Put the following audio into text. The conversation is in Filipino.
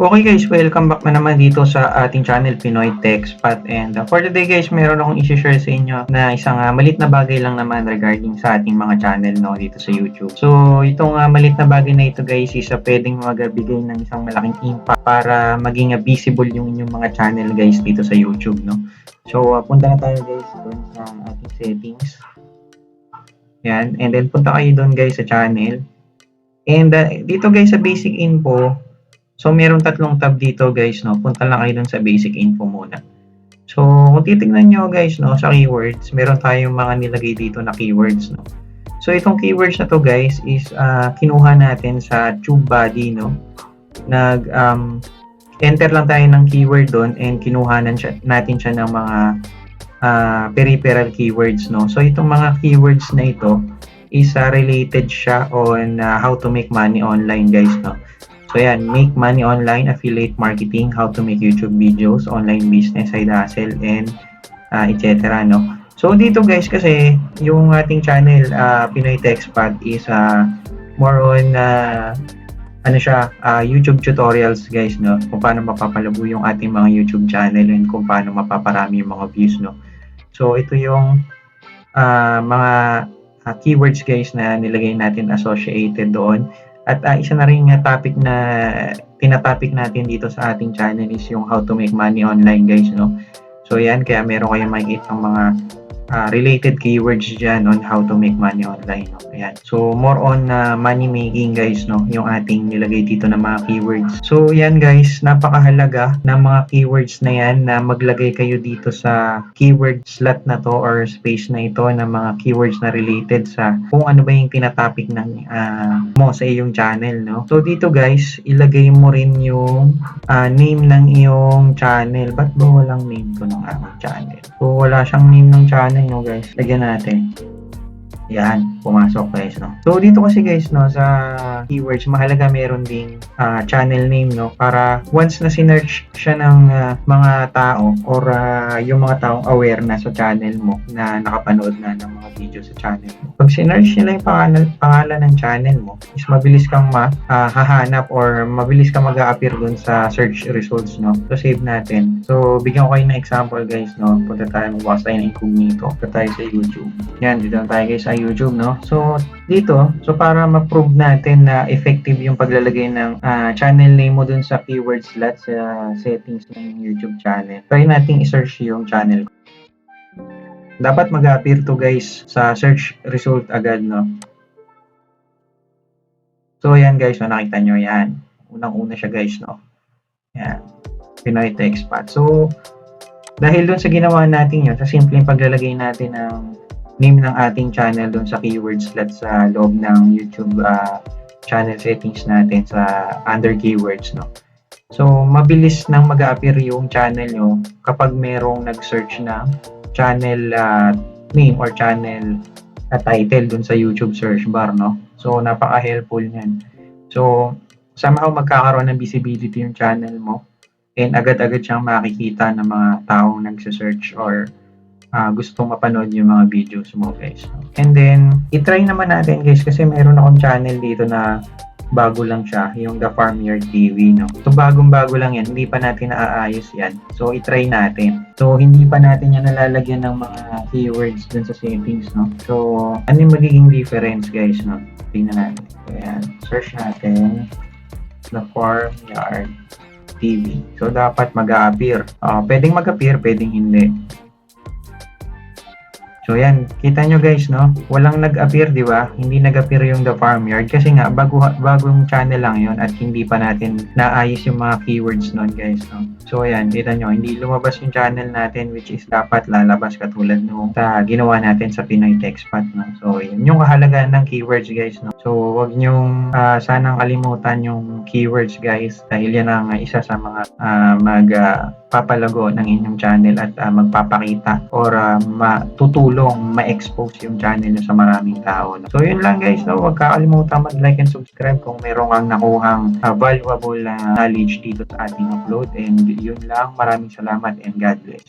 Okay guys, welcome back na naman dito sa ating channel Pinoy Tech Spot, and for today guys, meron akong i-share sa inyo na isang malit na bagay lang naman regarding sa ating mga channel dito sa YouTube. So itong malit na bagay na ito guys is pwedeng magbigay ng isang malaking impact para maging visible yung inyong mga channel guys dito sa YouTube, no. So punta na tayo guys doon sa ating settings. Yan, and then punta kayo doon guys sa channel. And dito guys sa basic info, so meron tatlong tab dito guys, no. Punta lang kayo dun sa basic info muna. So kung titingnan nyo guys, no, sa keywords, meron tayong mga nilagay dito na keywords, no. So itong keywords na to guys is kinuha natin sa TubeBuddy, no. Enter lang tayo ng keyword doon and kinuha natin siya ng mga peripheral keywords, no. So itong mga keywords na ito is related siya on how to make money online guys, no. So yan, make money online, affiliate marketing, how to make YouTube videos, online business, side hustle, and etc. no. So dito guys, kasi yung ating channel Pinoy Tech Spot is more on YouTube tutorials guys, no, kung paano mapapalago yung ating mga YouTube channel and kung paano mapaparami yung mga views, no. So ito yung mga keywords guys na nilagay natin associated doon. At isa na rin topic na tinatopic natin dito sa ating channel is yung how to make money online guys, no. So yan, kaya meron kayong makikita ng mga related keywords dyan on how to make money online, no? Ayan. So more on money making guys, no, yung ating nilagay dito ng mga keywords. So yan guys, napakahalaga ng mga keywords na yan na maglagay kayo dito sa keyword slot na to or space na ito ng mga keywords na related sa kung ano ba yung tinatopic ng mo sa iyong channel, no. So dito guys, ilagay mo rin yung name ng iyong channel. Ba't ba walang name ko ng aming channel? So wala siyang name ng channel, no guys. Lagyan natin. Yan, pumasok guys, no. So dito kasi guys, no, sa keywords mahalaga meron ding channel name, no, para once na sinearch siya ng mga tao or yung mga taong aware na sa channel mo na nakapanood na ng mga video sa channel mo, pag sinearch nila yung pangalan ng channel mo, is mabilis kang hahanap or mabilis kang mag-a-appear dun sa search results, no. So save natin. So bigyan ko kayo ng example guys, no. Punta tayo, magbukas tayo ng incognito. Punta tayo sa YouTube. Yan, dito na tayo guys sa YouTube, no. So dito, so para ma-prove natin na effective yung paglalagay ng channel name mo dun sa keyword slot sa settings ng YouTube channel, try nating i-search yung channel. Dapat mag-appear to guys sa search result agad, no. So yan guys, so nakita nyo yan. Unang-una siya guys, no. Yan, Pinoy Tech Spot. So dahil dun sa ginawa natin yun, sa simpleng paglalagay natin ng name ng ating channel doon sa keyword slot sa loob ng YouTube channel settings natin sa under keywords, no. So mabilis nang mag-a-appear yung channel nyo kapag merong nag-search ng channel name or channel title doon sa YouTube search bar, no. So napaka-helpful niyan. So somehow magkakaroon ng visibility yung channel mo and agad-agad siyang makikita ng mga taong nagse-search or gustong mapanood yung mga videos mo guys. And then, itry naman natin guys kasi meron akong channel dito na bago lang siya, yung The Farm Yard TV, no. So bagong-bago lang yan, hindi pa natin naaayos yan. So itry natin. So hindi pa natin yan nalalagyan ng mga keywords dun sa settings, no. So ano yung magiging difference guys, no. Tingnan natin. Ayan, search natin The Farm Yard TV. So dapat mag-a-appear. Pwedeng mag-appear, pwedeng hindi. So yan, kita nyo guys, no, walang nag-appear, di ba? Hindi nag-appear yung The Farm Yard kasi nga bagong channel lang yon at hindi pa natin naayos yung mga keywords nun guys, no. So yan, kita nyo, hindi lumabas yung channel natin which is dapat lalabas katulad nung ginawa natin sa Pinoy Tech Spot, no. So yun yung kahalagahan ng keywords guys, no. So wag nyong sanang kalimutan yung keywords guys dahil yan ang isa sa mga magpapalago ng inyong channel at magpapakita or matutulong ma-expose yung channel nyo sa maraming tao, no? So yun lang guys, no? Huwag kakalimutan mag-like and subscribe kung meron kang nakuhang valuable knowledge dito sa ating upload, and yun lang, maraming salamat and God bless.